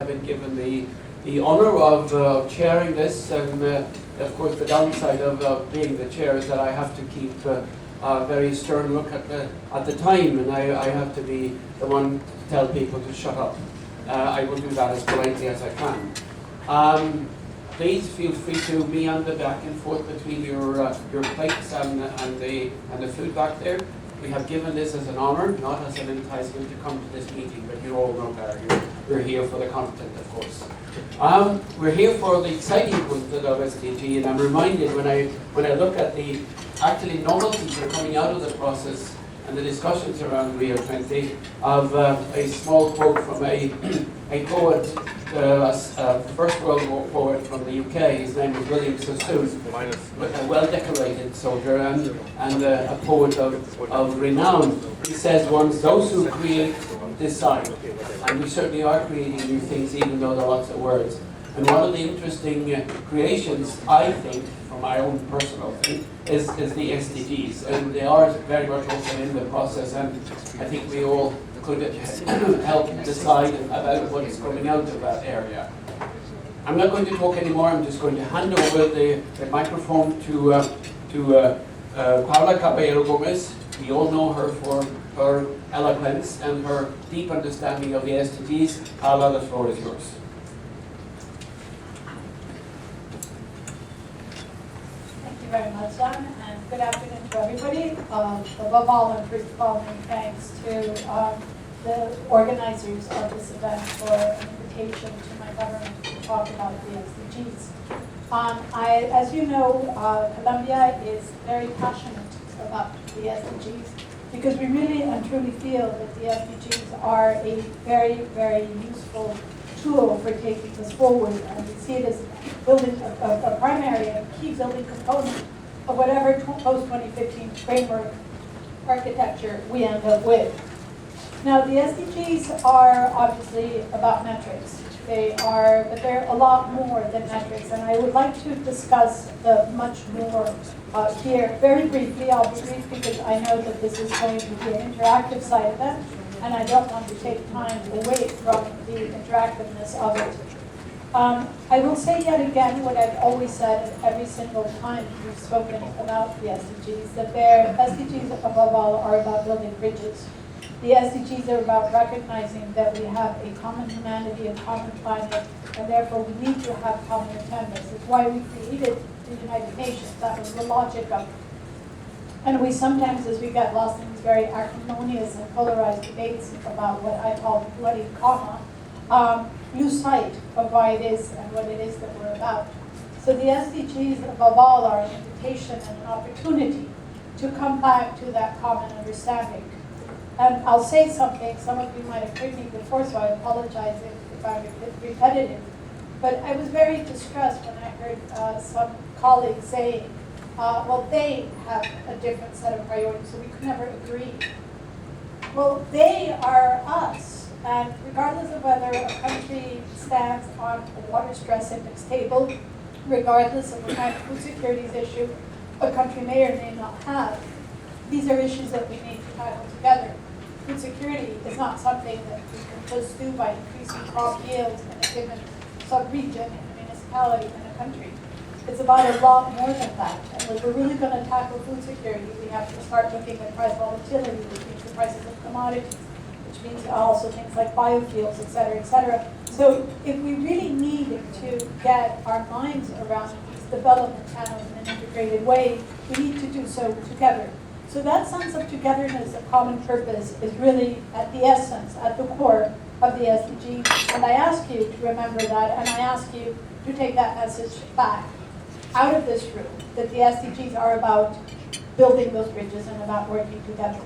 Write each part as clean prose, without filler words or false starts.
I've been given the honour of chairing this, and of course the downside of being the chair is that I have to keep a very stern look at the time, and I have to be the one to tell people to shut up. I will do that as politely as I can. Please feel free to meander back and forth between your plates and the food back there. We have given this as an honour, not as an enticement to come to this meeting, but you all know better. You're here for the content, of course. We're here for the exciting content of SDG, and I'm reminded when I look at the actually novelties that are coming out of the process and the discussions around Rio 20 of a small quote from a poet, First World War poet from the UK. His name was William Sassoon, a well-decorated soldier and a poet of renown. He says once, "Those who create decide," and we certainly are creating new things, even though there are lots of words. And one of the interesting creations, I think, from my own personal thing, is the SDGs, and they are very much also in the process, and I think we all could help decide about what is coming out of that area. I'm not going to talk anymore. I'm just going to hand over the microphone to Paula Caballero Gomez. We all know her for her eloquence and her deep understanding of the SDGs. Paula, the floor is yours. Thank you very much, John, and good afternoon to everybody. Above all, and first of all, many thanks to the organizers of this event for an invitation to my government to talk about the SDGs. As you know, Colombia is very passionate about the SDGs because we really and truly feel that the SDGs are a very, very useful tool for taking us forward, and we see it as building a primary and key building component of whatever post-2015 framework architecture we end up with. Now, the SDGs are obviously about metrics. But they're a lot more than metrics, and I would like to discuss the much more here. Very briefly, I'll be brief because I know that this is going to be an interactive side of it, and I don't want to take time away from the interactiveness of it. I will say yet again what I've always said every single time we've spoken about the SDGs, that SDGs above all are about building bridges. The SDGs are about recognizing that we have a common humanity, a common planet, and therefore we need to have common attendance. It's why we created the United Nations. That was the logic of it. And we sometimes, as we get lost in these very acrimonious and polarized debates about what I call the bloody comma, lose sight of why it is and what it is that we're about. So the SDGs above all are an invitation and an opportunity to come back to that common understanding. And I'll say something, some of you might have heard me before, so I apologize if I'm a bit repetitive. But I was very distressed when I heard some colleagues saying, well, they have a different set of priorities, so we could never agree. Well, they are us. And regardless of whether a country stands on a water stress index table, regardless of what kind of food securities issue a country may or may not have, these are issues that we need to tackle together. Food security is not something that we can just do by increasing crop yields in a given sub-region, in a municipality, in a country. It's about a lot more than that. And if we're really going to tackle food security, we have to start looking at price volatility, which means the prices of commodities, which means also things like biofuels, et cetera, et cetera. So if we really need to get our minds around these development channels in an integrated way, we need to do so together. So that sense of togetherness, of common purpose, is really at the essence, at the core of the SDGs. And I ask you to remember that, and I ask you to take that message back out of this room, that the SDGs are about building those bridges and about working together.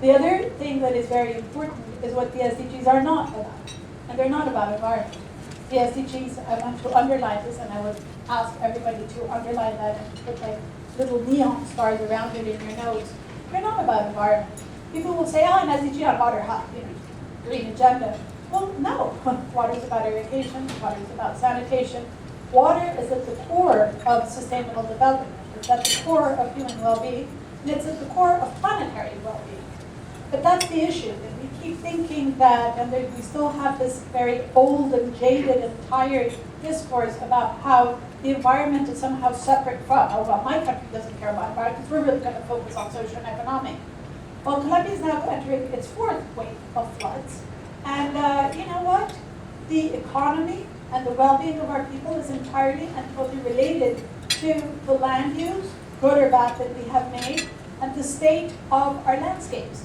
The other thing that is very important is what the SDGs are not about. And they're not about environment. The SDGs, I want to underline this, and I would ask everybody to underline that and put like little neon stars around it in your notes. They're not about environment. People will say, oh, an SDG on water, green agenda. Well, no. Water is about irrigation. Water is about sanitation. Water is at the core of sustainable development. It's at the core of human well-being, and it's at the core of planetary well-being. But that's the issue, that we keep thinking that, and we still have this very old and jaded and tired discourse about how the environment is somehow separate from, oh, well, my country doesn't care about environment because we're really going to focus on social and economic. Well, Colombia is now entering its fourth wave of floods. And you know what? The economy and the well-being of our people is entirely and totally related to the land use, good or bad, that we have made, and the state of our landscapes.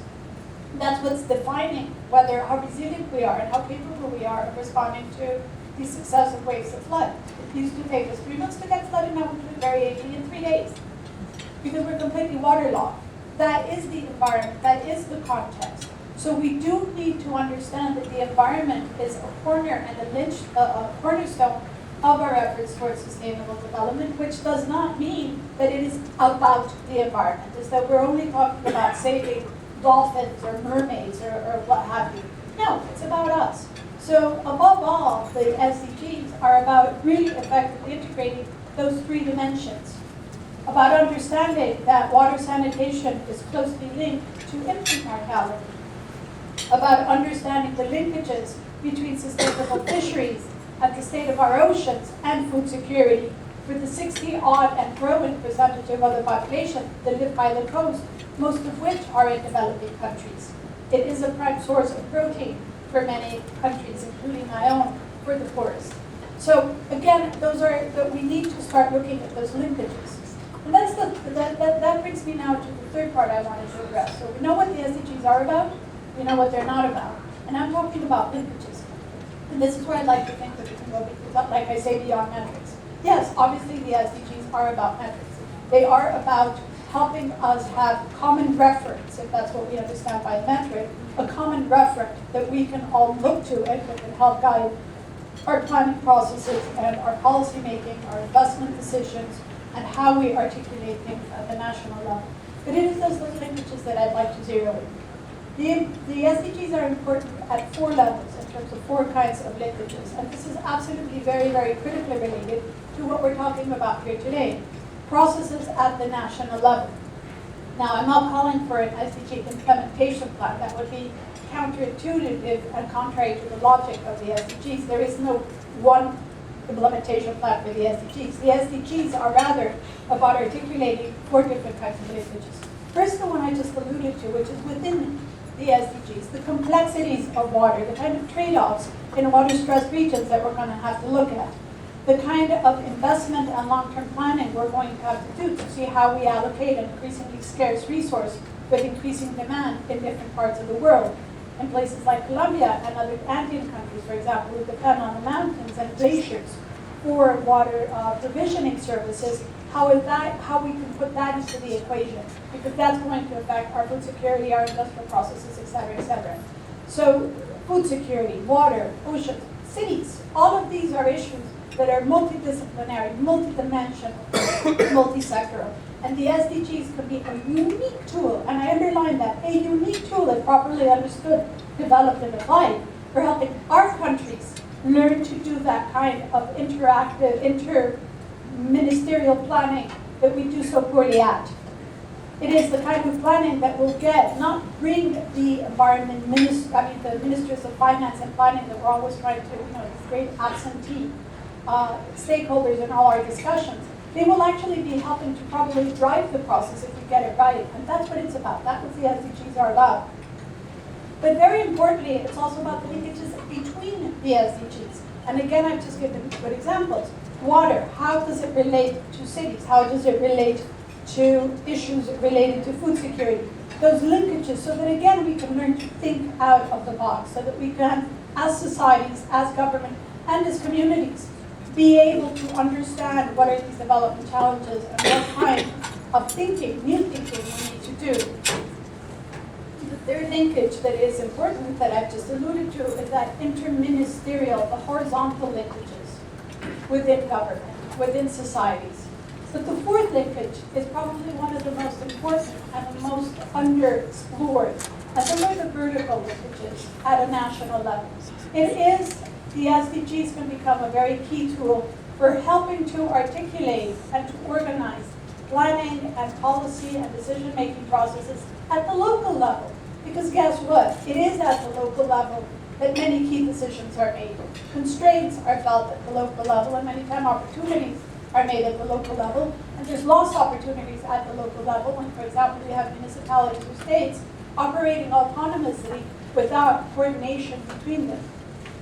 That's what's defining how resilient we are and how capable we are of responding to these successive waves of flood. It used to take us 3 months to get flooded, now we do it very easily in 3 days because we're completely waterlogged. That is the environment, that is the context. So we do need to understand that the environment is a corner and a cornerstone of our efforts towards sustainable development, which does not mean that it is about the environment. It's that we're only talking about saving dolphins or mermaids or what have you. No, it's about us. So above all, the SDGs are about really effectively integrating those 3 dimensions. About understanding that water sanitation is closely linked to infant mortality. About understanding the linkages between sustainable fisheries and the state of our oceans and food security for the 60-odd and growing percentage of other population that live by the coast, most of which are in developing countries. It is a prime source of protein for many countries, including my own, for the poorest. So again, that we need to start looking at those linkages. And that brings me now to the third part I wanted to address. So we know what the SDGs are about, we know what they're not about. And I'm talking about linkages. And this is where I'd like to think that we can go, like I say, beyond metrics. Yes, obviously the SDGs are about metrics. They are about helping us have common reference, if that's what we understand by metric, a common reference that we can all look to and that can help guide our planning processes and our policy making, our investment decisions, and how we articulate things at the national level. But it is those linkages that I'd like to zero in. The SDGs are important at 4 levels in terms of 4 kinds of linkages. And this is absolutely very, very critically related to what we're talking about here today. Processes at the national level. Now, I'm not calling for an SDG implementation plan. That would be counterintuitive and contrary to the logic of the SDGs. There is no one implementation plan for the SDGs. The SDGs are rather about articulating 4 different kinds of linkages. First, the one I just alluded to, which is within the SDGs, the complexities of water, the kind of trade-offs in water-stressed regions that we're going to have to look at, the kind of investment and long-term planning we're going to have to do to see how we allocate an increasingly scarce resource with increasing demand in different parts of the world. In places like Colombia and other Andean countries, for example, we depend on the mountains and glaciers for water provisioning services. How we can put that into the equation, because that's going to affect our food security, our industrial processes, et cetera, et cetera. So food security, water, oceans, cities, all of these are issues that are multidisciplinary, multidimensional, multi-sectoral. And the SDGs can be a unique tool, and I underline that, a unique tool that properly understood, developed, and applied for helping our countries learn to do that kind of interactive, inter-ministerial planning that we do so poorly at. It is the kind of planning that will bring the the ministers of finance and planning that we're always trying to, these great absentee stakeholders in all our discussions. They will actually be helping to probably drive the process if we get it right. And that's what it's about. That's what the SDGs are about. But very importantly, it's also about the linkages between the SDGs. And again, I've just given good examples. Water, how does it relate to cities? How does it relate to issues related to food security? Those linkages, so that again, we can learn to think out of the box, so that we can, as societies, as government, and as communities, be able to understand what are these development challenges and what kind of thinking, new thinking we need to do. The third linkage that is important that I've just alluded to is that interministerial, the horizontal linkages within government, within societies. But the fourth linkage is probably one of the most important and the most underexplored, and those are the vertical linkages at a national level. The SDGs can become a very key tool for helping to articulate and to organize planning and policy and decision-making processes at the local level. Because guess what? It is at the local level that many key decisions are made. Constraints are felt at the local level, and many times opportunities are made at the local level, and there's lost opportunities at the local level when, for example, we have municipalities or states operating autonomously without coordination between them.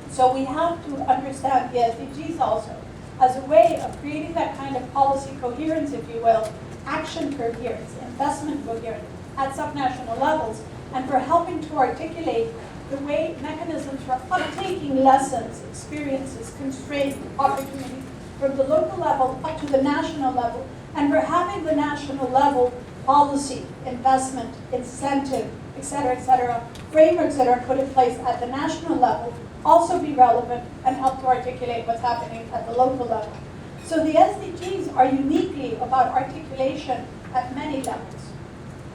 So we have to understand the SDGs also as a way of creating that kind of policy coherence, if you will, action coherence, investment coherence at subnational levels, and for helping to articulate the way mechanisms for uptaking lessons, experiences, constraints, opportunities from the local level up to the national level, and for having the national level policy, investment, incentive, et cetera, frameworks that are put in place at the national level also be relevant and help to articulate what's happening at the local level. So the SDGs are uniquely about articulation at many levels.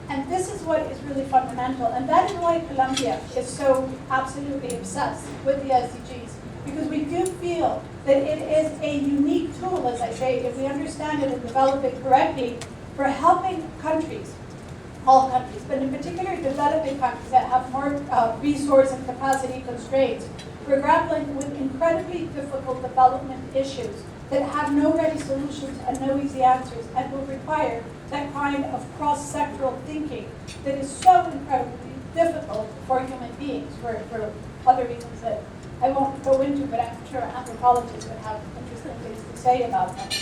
And this is what is really fundamental. And that is why Colombia is so absolutely obsessed with the SDGs. Because we do feel that it is a unique tool, as I say, if we understand it and develop it correctly, for helping countries, all countries, but in particular developing countries that have more resource and capacity constraints, for grappling with incredibly difficult development issues that have no ready solutions and no easy answers, and will require that kind of cross-sectoral thinking that is so incredibly difficult for human beings, for other reasons that I won't go into, but I'm sure anthropologists would have interesting things to say about that.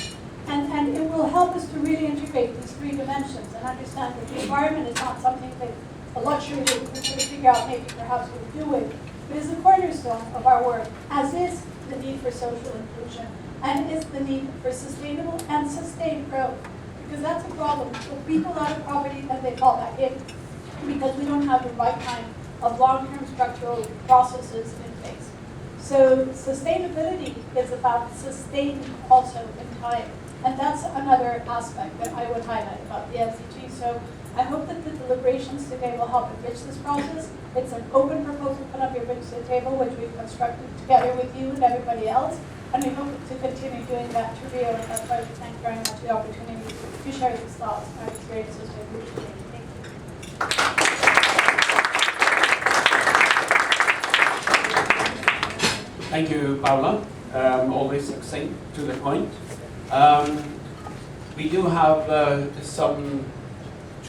And it will help us to really integrate these three dimensions and understand that the environment is not something that a luxury that we can sort of figure out maybe perhaps we'll do it, but is a cornerstone of our work, as is the need for social inclusion, and is the need for sustainable and sustained growth. Because that's a problem. With people out of poverty, then they fall back in because we don't have the right kind of long-term structural processes in place. So sustainability is about sustaining also in time. And that's another aspect that I would highlight about the SDGs. So I hope that the deliberations today will help enrich this process. It's an open proposal put up here to the table, which we've constructed together with you and everybody else. And we hope to continue doing that to Rio, and that's why we thank very much the opportunity to share these thoughts and experiences with you today. Thank you. Thank you, Paula. Always succinct, to the point. We do have some